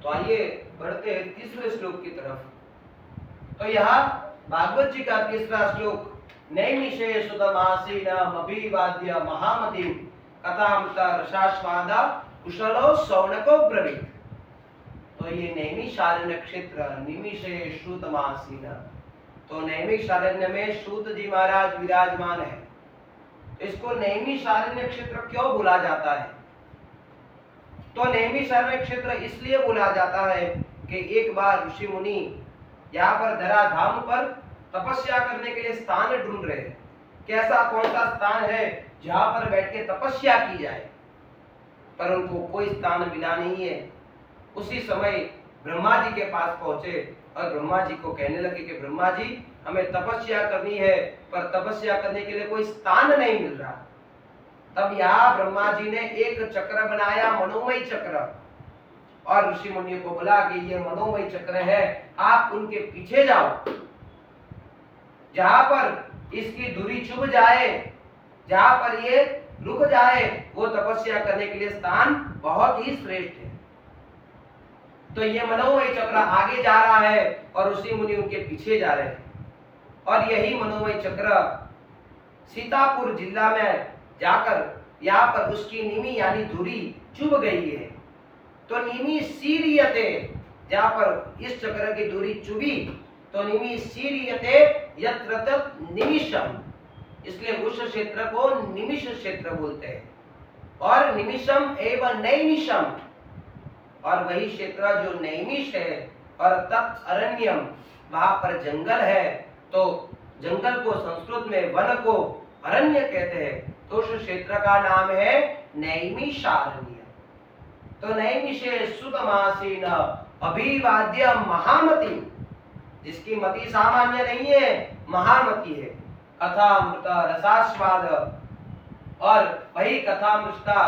तो आइए बढ़ते हैं तीसरे श्लोक की तरफ। तो यहाँ भागवत जी का तीसरा श्लोक, नैमिषे सुतमासीनम् अभिवाद्य महामतिम् कथामृत रसास्वादा कुशलो शौनको ब्रवीत। तो ये नैमिषारण्य क्षेत्र, निमिषे श्रुतमासीन, तो नैमिषारण्य में श्रुत जी महाराज विराजमान है। इसको नैमिषारण्य क्षेत्र क्यों बोला जाता है? तो नैमिषारण्य क्षेत्र इसलिए बोला जाता है कि एक बार ऋषि मुनि यहाँ पर धराधाम पर तपस्या करने के लिए स्थान ढूंढ रहे हैं। कैसा कौन सा स्थान है जहां पर बैठ के तपस्या की जाए, पर उनको कोई स्थान मिला नहीं है। उसी समय ब्रह्मा जी के पास पहुंचे और ब्रह्मा जी को कहने लगे कि ब्रह्मा जी, हमें तपस्या करनी है पर तपस्या करने के लिए कोई स्थान नहीं मिल रहा। तब यहाँ ब्रह्मा जी ने एक चक्र बनाया, मनोमय चक्र, और ऋषि मुनियों को बोला कि ये मनोमय चक्र है, आप उनके पीछे जाओ, जहां पर इसकी दूरी चुभ जाए, जहां पर ये रुक जाए, वो तपस्या करने के लिए स्थान बहुत ही श्रेष्ठ है। तो ये मनोमय चक्र आगे जा रहा है और ऋषि मुनि उनके पीछे जा रहे हैं। और यही मनोमय चक्र सीतापुर जिला में जाकर यहाँ पर उसकी निमी यानी धुरी चुभ गई है। तो निमी सीरियते, जहाँ पर इस चक्र की धुरी चुभी, तो निमी सीरियते यत्र तत् निमिषम, इसलिए उस क्षेत्र को निमिष क्षेत्र बोलते हैं। और निमिषम एवं नैमिषम, और वही क्षेत्र जो नैमिष है, और तत् अरण्यम, वहां पर जंगल है। तो जंगल को संस्कृत में वन को अरण्य कहते हैं, तो उस क्षेत्र का नाम है नैमिषारण्य। तो नैमिषे सुतमासीन अभिवाद्य महामति, जिसकी मति सामान्य नहीं है, महामति है। कथामृत रसास्वाद, और वही कथामृत का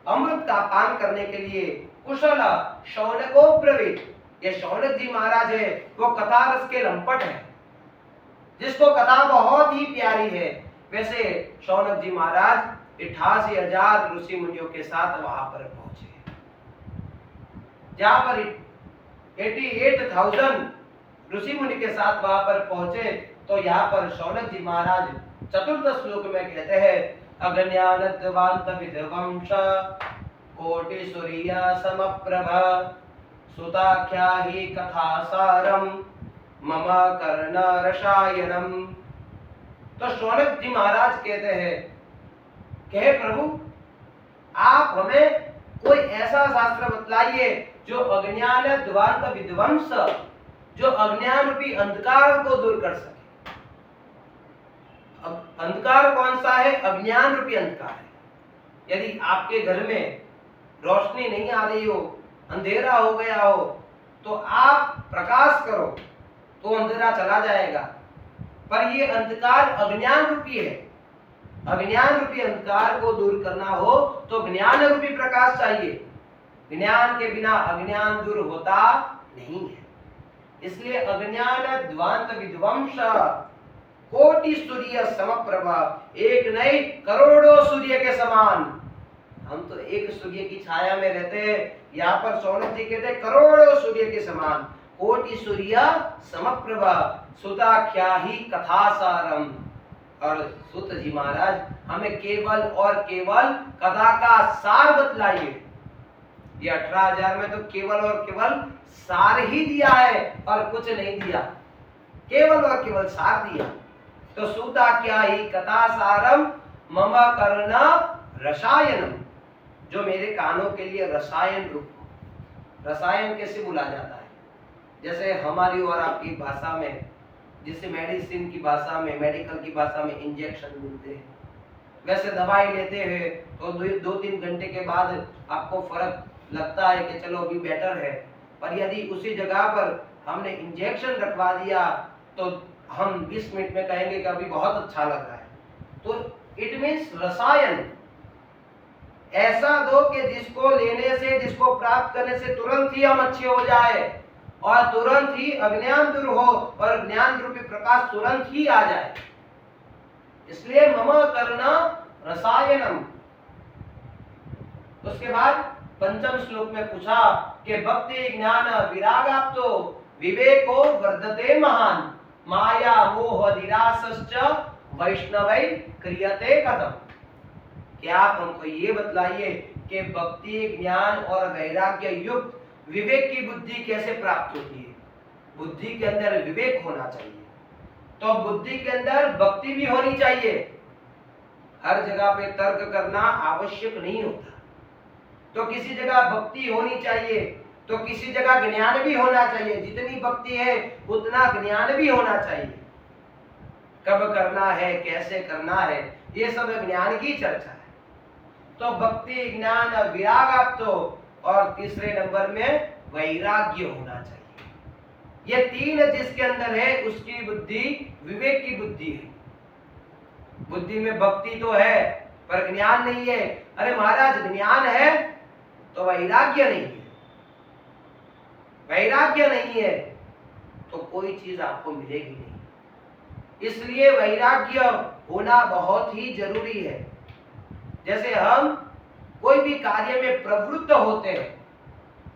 अमृत का पान करने के लिए कुशल शौनको ब्रवीत। ये शौनक जी महाराज है, वो कथा रस के लंपट है, जिसको कथा बहुत ही प्यारी है। वैसे शौनक जी महाराज 88,000 ऋषि मुनियों के साथ वहां पर पहुंचे, जहां पर 88,000 ऋषि मुनि के साथ वहां पर पहुंचे। तो यहाँ पर शौनक जी महाराज चतुर्थ श्लोक में कहते हैं, अज्ञानद्वांत विध्वंस कोटि सूर्य समप्रभ सुताख्या ही कथासारम मम कर्ण रसायनम। तो शौनक जी महाराज कहते हैं कि हे प्रभु, आप हमें कोई ऐसा शास्त्र बतलाइए जो अज्ञान द्वांत विध्वंस, जो अज्ञान रूपी अंधकार को दूर कर सके। अब अंधकार कौन सा है? अज्ञान रूपी अंधकार है। यदि आपके घर में रोशनी नहीं आ रही हो, अंधेरा हो गया हो, तो आप प्रकाश करो तो अंधेरा चला जाएगा। पर ये अंधकार अज्ञान रूपी है। अज्ञान रूपी अंधकार को दूर करना हो तो ज्ञान रूपी प्रकाश चाहिए। ज्ञान के बिना अज्ञान दूर होता नहीं है। इसलिए अज्ञान ध्वांत विध्वंस कोटि सूर्य समप्रभा, एक नहीं करोड़ों सूर्य के समान। हम तो एक सूर्य की छाया में रहते हैं, यहाँ पर शौनक जी कहते हैं करोड़ों सूर्य के समान। कोटि सूर्य समप्रभा सुताख्या ही कथासारम। और सुत जी महाराज हमें केवल और केवल कथा का सार बतलाइए। ये 18,000 में तो केवल और केवल सार ही दिया है और कुछ नहीं दिया, केवल और केवल सार दिया। तो सुताख्या ही कथासारम मम कर्ण रसायनम, जो मेरे कानों के लिए रसायन रूप हो। रसायन कैसे बोला जाता है? जैसे हमारी और आपकी भाषा में, जिसे मेडिसिन की भाषा में, मेडिकल की भाषा में इंजेक्शन मिलते हैं, वैसे दवाई लेते हैं तो 2-3 घंटे के बाद आपको फर्क लगता है कि चलो अभी बेटर है। पर यदि उसी जगह पर हमने इंजेक्शन रखवा दिया तो हम 20 मिनट में कहेंगे कि अभी बहुत अच्छा लग रहा है। तो इट मीन्स रसायन ऐसा दो कि जिसको लेने से, जिसको प्राप्त करने से तुरंत ही हम अच्छे हो जाए और तुरंत ही अज्ञान दूर हो और ज्ञान रूपी प्रकाश तुरंत ही आ जाए। इसलिए मम कर्ण रसायनम। उसके बाद पंचम श्लोक में पूछा कि भक्ति ज्ञान विरागाप्तो विवेको वर्धते महान माया मोह निरासश्च वैष्णवै क्रियते कथम। क्या आप हमको ये बतलाइए कि भक्ति ज्ञान और वैराग्य युक्त विवेक की बुद्धि कैसे प्राप्त होती है। बुद्धि के अंदर विवेक होना चाहिए, तो बुद्धि के अंदर भक्ति भी होनी चाहिए। हर जगह पे तर्क करना आवश्यक नहीं होता, तो किसी जगह भक्ति होनी चाहिए, तो किसी जगह ज्ञान भी होना चाहिए। जितनी भक्ति है उतना ज्ञान भी होना चाहिए। कब करना है, कैसे करना है, ये सब ज्ञान की चर्चा है। तो भक्ति ज्ञान विरागाप्तो और तीसरे नंबर में वैराग्य होना चाहिए। ये तीन जिसके अंदर है उसकी बुद्धि विवेक की बुद्धि है। बुद्धि में भक्ति तो है पर ज्ञान नहीं है। अरे महाराज ज्ञान है तो वैराग्य नहीं है, वैराग्य नहीं है तो कोई चीज आपको मिलेगी नहीं। इसलिए वैराग्य होना बहुत ही जरूरी है। जैसे हम कोई भी कार्य में प्रवृत्त होते हैं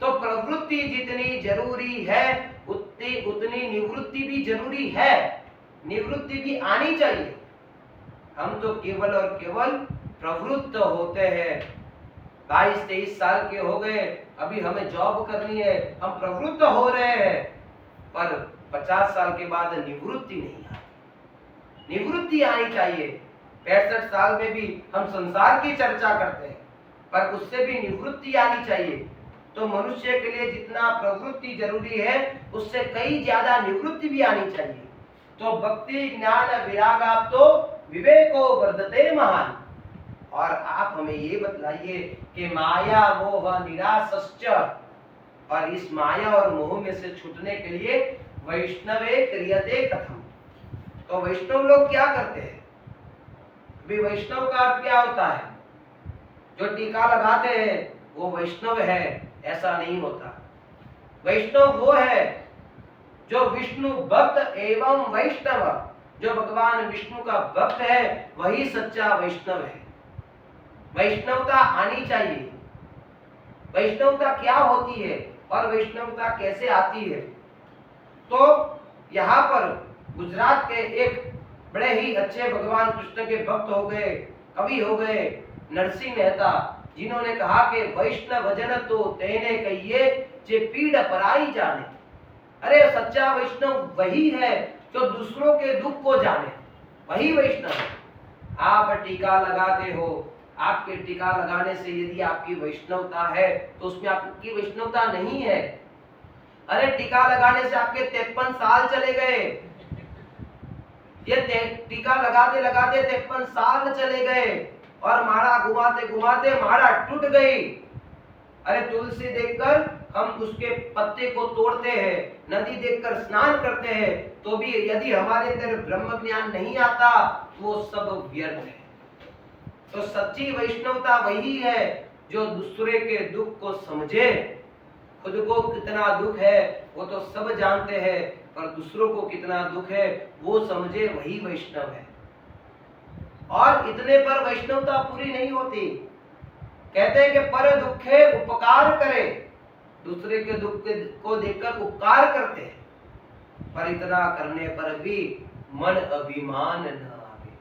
तो प्रवृत्ति जितनी जरूरी है उतनी निवृत्ति भी जरूरी है। निवृत्ति भी आनी चाहिए। हम तो केवल और केवल प्रवृत्त होते हैं। 22-23 साल के हो गए, अभी हमें जॉब करनी है, हम प्रवृत्त हो रहे हैं, पर 50 साल के बाद निवृत्ति नहीं आती। निवृत्ति आनी चाहिए। 65 साल में भी हम संसार की चर्चा करते हैं, पर उससे भी निवृत्ति आनी चाहिए। तो मनुष्य के लिए जितना प्रवृत्ति जरूरी है उससे कई ज्यादा निवृत्ति भी आनी चाहिए। तो भक्ति ज्ञान विरागाप्तो विवेको वर्धते महान। और आप हमें ये बतलाइए कि माया मोह निरासश्च, और इस माया और मोह में से छूटने के लिए वैष्णवे क्रियते कथम। तो वैष्णव लोग क्या करते हैं? अभी वैष्णव का अर्थ क्या होता है? जो टीका लगाते हैं वो वैष्णव है, ऐसा नहीं होता। वैष्णव वो है जो विष्णु भक्त एवं वैष्णव, जो भगवान विष्णु का भक्त है वही सच्चा वैष्णव है। वैष्णवता आनी चाहिए। वैष्णवता क्या होती है और वैष्णवता कैसे आती है? तो यहाँ पर गुजरात के एक बड़े ही अच्छे भगवान कृष्ण के भक्त हो गए, कवि हो गए, नरसिंह मेहता, जिन्होंने कहा कि वैष्णव जन तो तेने कहिए जे पीड़ पराई जाने। अरे सच्चा वैष्णव वही है जो दूसरों के दुख को जाने, वही वैष्णव है। आप टीका लगाते हो, आपके टीका लगाने से यदि आपकी वैष्णवता है तो उसमें आपकी वैष्णवता नहीं है। अरे टीका लगाने से आपके 53 साल चले गए, ये टीका लगाते लगाते 53 साल चले गए और माला घुमाते घुमाते माला टूट गई। अरे तुलसी देखकर हम उसके पत्ते को तोड़ते हैं, नदी देखकर स्नान करते हैं, तो भी यदि हमारे अंदर ब्रह्म ज्ञान नहीं आता वो सब व्यर्थ है। तो सच्ची वैष्णवता वही है जो दूसरे के दुख को समझे। खुद को कितना दुख है वो तो सब जानते हैं, पर दूसरों को कितना दुख है वो समझे, वही वैष्णव है। और इतने पर वैष्णवता पूरी नहीं होती। कहते हैं कि पर दुखे उपकार करे, दूसरे के दुख को देखकर उपकार करते हैं, पर इतना करने पर भी मन अभिमान न आवे।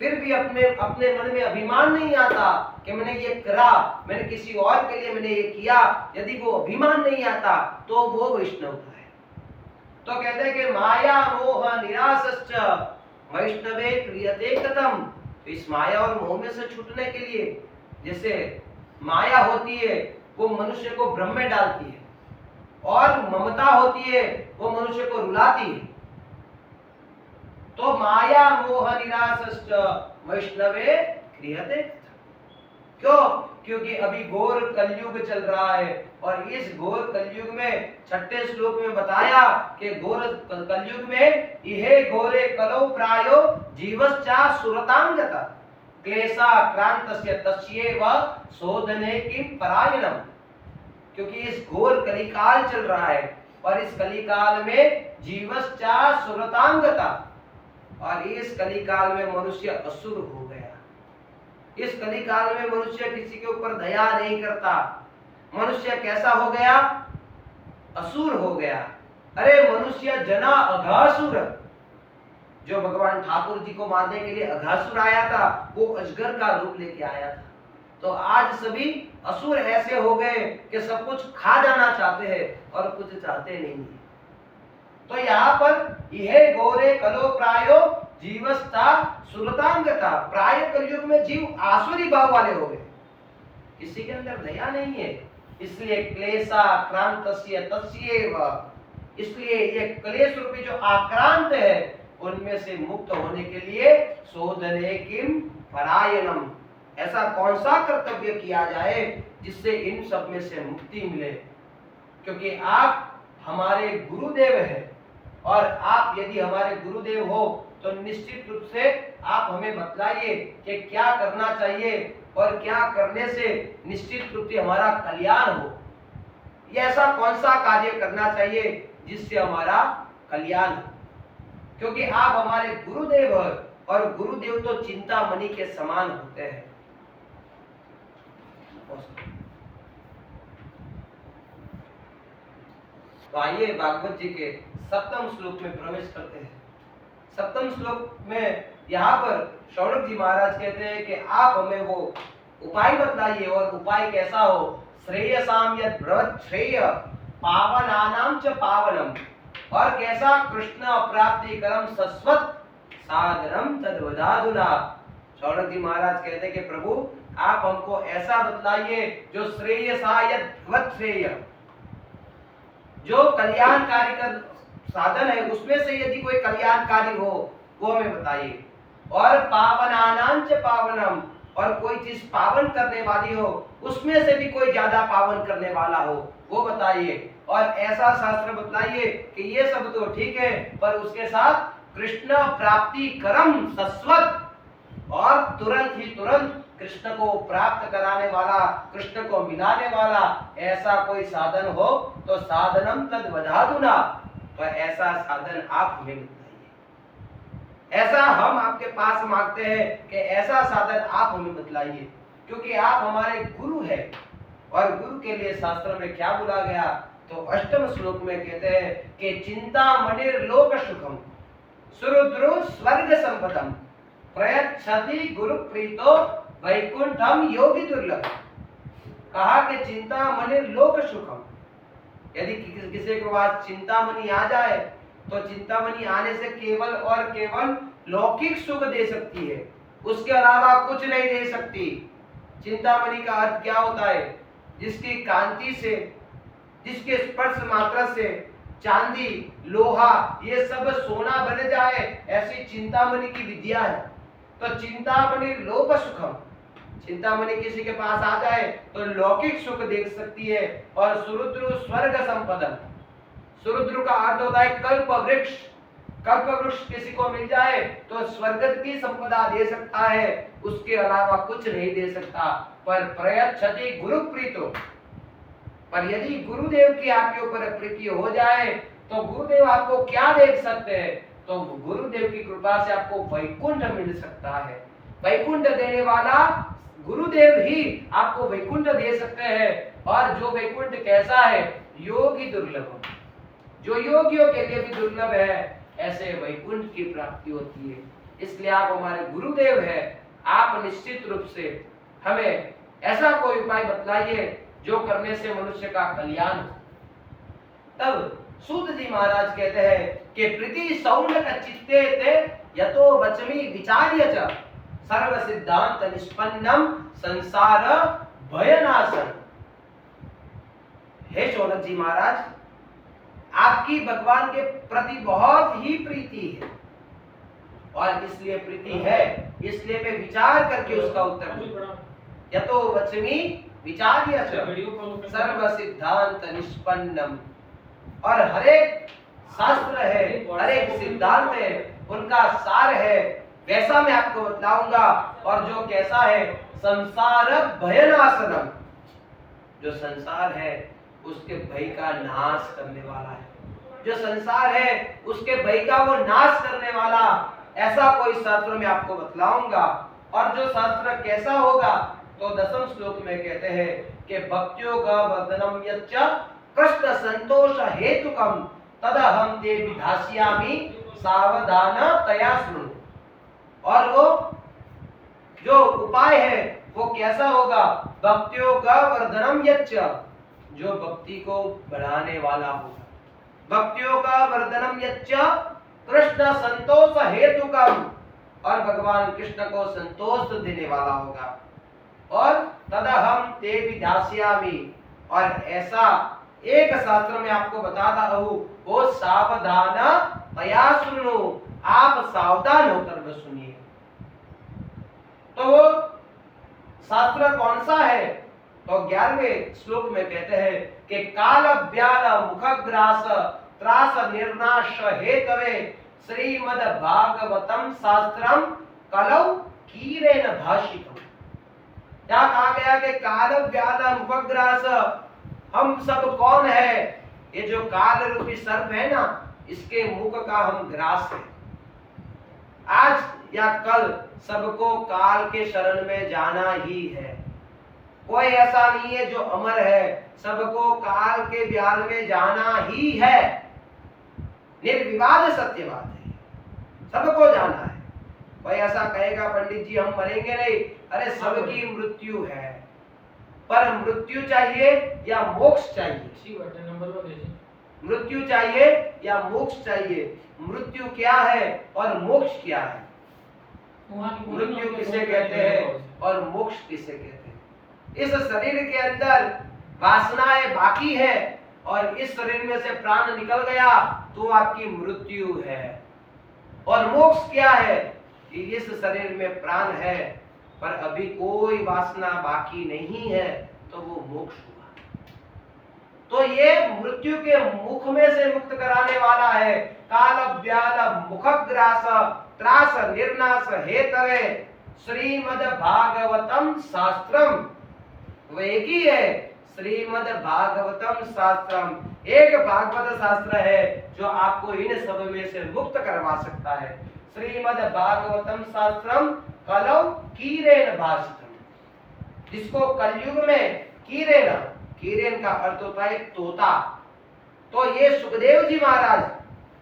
फिर भी अपने मन में अभिमान नहीं आता कि मैंने ये करा, मैंने किसी और के लिए मैंने ये किया। यदि वो अभिमान नहीं आता तो वो वैष्णवता है। तो कहते हैं कि माया मोह निरासश्च वैष्णवे क्रियते कथम। तो इस माया और मोह में से छूटने के लिए, जैसे माया होती है वो मनुष्य को भ्रम में डालती है, और ममता होती है वो मनुष्य को रुलाती है। तो माया मोह निरासश्च वैष्णवे क्रियते। क्यों? क्योंकि अभी घोर कलयुग चल रहा है, और इस घोर कलयुग में 6ठे श्लोक में बताया कि घोर कलयुग में इहे घोरे कलो प्रायो जीवश्चा सुरतांगता क्लेशा क्रांतस्य तस्यैव शोधने किम परायणम। क्योंकि इस घोर कलिकाल चल रहा है, और इस कलिकाल में जीवश्चा सुरतांगता, और इस कलिकाल में मनुष्य असुर हो गया। इस कलिकाल में मनुष्य किसी के ऊपर दया नहीं करता, मनुष्य कैसा हो गया? असुर हो गया। अरे मनुष्य जना अघासुर, जो भगवान ठाकुर जी को मारने के लिए अघासुर आया था, वो अजगर का रूप लेके आया था। तो आज सभी असुर ऐसे हो गए कि सब कुछ खा जाना चाहते हैं और कुछ चाहते नहीं है। तो यहाँ पर यह गोरे कलो प्रायो जीवस्ता सुरतांगता, प्राय कलयुग में जीव आसुरी भाव वाले हो गए, किसी के अंदर दया नहीं है। इसलिए क्लेशा क्रांतस्य तस्यैव, इसलिए ये क्लेश रूपी जो आक्रांत है उनमें से मुक्त होने के लिए शोधने किम परायणम, ऐसा कौन सा कर्तव्य किया जाए जिससे इन सब में से मुक्ति मिले। क्योंकि आप हमारे गुरुदेव हैं और आप यदि हमारे गुरुदेव हो तो निश्चित रूप से आप हमें बतलाइए कि क्या करना चाहिए और क्या करने से निश्चित रूप से हमारा कल्याण हो। ये ऐसा कौन सा कार्य करना चाहिए जिससे हमारा कल्याण हो, क्योंकि आप हमारे गुरुदेव हैं और गुरुदेव तो चिंतामणि के समान होते हैं। तो आइए भागवत जी के 7वें श्लोक में प्रवेश करते हैं। 7वें श्लोक में यहाँ पर शौनक जी महाराज कहते हैं कि आप हमें वो उपाय बतलाइए, और उपाय कैसा हो? श्रेयसाम यद बृहत् श्रेय पावनानाम च पावनम, और कैसा? कृष्ण प्राप्ति करम सस्वत साधनम तद्वदाधुना। शौनक जी महाराज कहते हैं कि प्रभु आप हमको ऐसा बतलाइए जो श्रेयसा यद बृहत् श्रेय, जो कल्याणकारी का साधन है उसमें से यदि कोई कल्याणकारी हो वो हमें बताइए, और पावनानां च पावनम, और कोई चीज पावन करने वाली हो उसमें से भी कोई ज्यादा पावन करने वाला हो वो बताइए, और ऐसा शास्त्र बताइए कि ये सब तो ठीक है पर उसके साथ कृष्ण प्राप्ति करम सस्वत, और तुरंत ही तुरंत कृष्ण को प्राप्त कराने वाला, कृष्ण को मिलाने वाला ऐसा कोई साधन हो तो साधनम तद वधाधुना, तो ऐसा साधन आप हमें बताइए। ऐसा हम आपके पास मांगते हैं कि ऐसा साधन आप हमें बतलाइए, क्योंकि आप हमारे गुरु हैं। और गुरु के लिए शास्त्र में क्या बोला गया? तो 8वें श्लोक में कहते हैं कि चिंतामणिर लोक सुखम सुरुद्रु स्वर्ग संपदम प्रयच्छति गुरु प्रीतो वैकुंठम योगी दुर्लभ। कहा कि चिंतामणि लोक सुखम, यदि किसी के पास चिंतामणि आ जाए तो चिंतामणि आने से केवल और केवल लौकिक सुख दे सकती है, उसके अलावा कुछ नहीं दे सकती। चिंतामणि का अर्थ क्या होता है? जिसकी कांति से, जिसके स्पर्श मात्रा से चांदी लोहा ये सब सोना बन जाए, ऐसी चिंतामणि की विद्या है। तो चिंतामणि लोक सुखम, चिंतामणि किसी के पास आ जाए तो लौकिक सुख देख सकती है। और सुरुद्रु स्वर्ग संपदम, सुरुद्रु का अर्थ होता है कल्प वृक्ष। कल्प वृक्ष किसी को मिल जाए तो स्वर्ग की संपदा दे सकता है, उसके अलावा कुछ नहीं दे सकता। पर प्रयच्छति गुरु प्रीतो, पर यदि गुरुदेव की आपके ऊपर प्रीति हो जाए तो गुरुदेव आपको क्या देख सकते हैं? तो गुरुदेव की कृपा से आपको वैकुंठ मिल सकता है। वैकुंठ देने वाला गुरुदेव ही आपको वैकुंठ दे सकते हैं। और जो वैकुंठ कैसा है? योगी दुर्लभ, जो योगियों के लिए भी दुर्लभ है, ऐसे वैकुंठ की प्राप्ति होती है। इसलिए आप हमारे गुरुदेव हैं, आप निश्चित रूप से हमें ऐसा कोई उपाय बतलाइए जो करने से मनुष्य का कल्याण हो। तब सूत जी महाराज कहते हैं कि प्रीति सौनक चित्ते ते यतो वचमी विचार्य च सर्व सिद्धांत निष्पन्नम संसार भयनाशन। हे शौनक जी महाराज, आपकी भगवान के प्रति बहुत ही प्रीति है, और इसलिए प्रीति है इसलिए मैं विचार करके उसका उत्तर दूं। यतो वचमी विचार्य सर्व सिद्धांत निष्पन्नम, और हरेक शास्त्र है, हरेक सिद्धांत है, उनका सार है, वैसा मैं आपको बतलाऊंगा। और जो कैसा है? संसार भयनाशनम, जो संसार है उसके भय का नाश करने वाला है। जो संसार है उसके भय का वो नाश करने वाला, ऐसा कोई शास्त्र मैं आपको बतलाऊंगा। और जो शास्त्र कैसा होगा? तो 10वें श्लोक में कहते हैं कि भक्त्योग वर्धनम यच्च कृष्ण संतोष हेतुकम तदहम ते विधास्यामि सावधान तया शृणु। और वो जो उपाय है वो कैसा होगा? भक्त्योग वर्धनम यच्च, जो भक्ति को बढ़ाने वाला होगा। भक्त्योग वर्धनम यच्च कृष्ण संतोष हेतुकम, और भगवान कृष्ण को संतोष देने वाला होगा। और तदहम ते विधास्यामि, और ऐसा एक शास्त्र में आपको बताता हूं, वो सावधान तया सुनो, आप सावधान होकर बस सुनिए। तो वो शास्त्र कौन सा है? तो 11वें श्लोक में कहते हैं कि काल व्याल मुखग्रास त्रास निर्नाश हेतवे श्रीमद् भागवतम शास्त्रम कलौ कीरेन भाषितम। क्या कहा गया कि काल व्याल मुखग्रास, हम सब कौन है? ये जो काल रूपी सर्प है ना, इसके मुख का हम ग्रास है। आज या कल सबको काल के शरण में जाना ही है। कोई ऐसा नहीं है जो अमर है, सबको काल के व्याल में जाना ही है। निर्विवाद सत्य बात है, सबको जाना है। कोई ऐसा कहेगा पंडित जी हम मरेंगे नहीं, अरे सबकी मृत्यु है, पर मृत्यु चाहिए या मोक्ष चाहिए? मृत्यु चाहिए या मोक्ष चाहिए? मृत्यु क्या है और मोक्ष क्या है? मृत्यु किसे कहते हैं और मोक्ष किसे कहते हैं? इस शरीर के अंदर वासनाएं बाकी है और इस शरीर में से प्राण निकल गया तो आपकी मृत्यु है। और मोक्ष क्या है? कि इस शरीर में प्राण है पर अभी कोई वासना बाकी नहीं है, तो वो मोक्ष हुआ। तो ये मृत्यु के मुख में से मुक्त कराने वाला है। काल व्याल मुखग्रास त्रास निर्नाश हेतवे श्रीमद् भागवतम शास्त्रम, वो एक ही है, श्रीमद् भागवतम शास्त्रम। एक भागवत शास्त्र है जो आपको इन सब में से मुक्त करवा सकता है। श्रीमद् भागवतम शास्त्रम कलौ कीरेन भाषितम, जिसको कलयुग में कीरेन, कीरेन का अर्थ होता है तोता। तो ये सुखदेव जी महाराज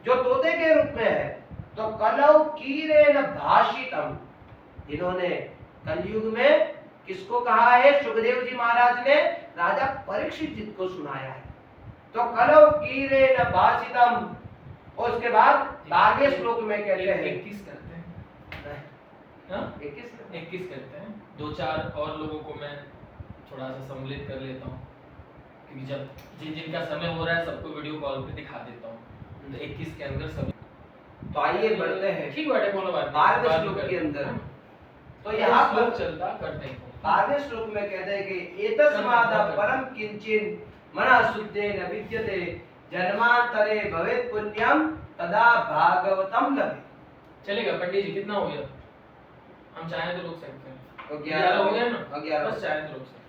जो तोते के रूप में है, तो कलौ कीरेन भाषितम, इन्होंने कलयुग में किसको कहा है? सुखदेव जी महाराज ने राजा परीक्षित जी को सुनाया है। तो कलौ कीरेन भाषितम। और उसके बाद 12वें श्लोक में कहते हैं 21 करते हैं, हाँ 21 करते हैं। 2-4 और लोगों को मैं थोड़ा सा सम्मिलित कर लेता हूँ, क्योंकि जब जिनका समय हो रहा है सबको वीडियो कॉल पे दिखा देता हूँ। तो 21 के अंदर सब, तो आइए बढ़ते हैं। ठीक बात है, बोलो बात। 12वें श्लोक के अंदर तो यहाँ पर चलता करते हैं। 12वें श्लोक में कहते हैं कि एतस्माद् परम किंचिन मनः शुद्धेन विद्यते जन्मांतरे भवेत् पुण्यम तदा भागवतम लभे। चलेगा पंडित जी, कितना हो गया? हम चाहें तो रोक सकते हैं। तो 11 हो गया ना, 11 बस चाहें तो रोक सकते हैं।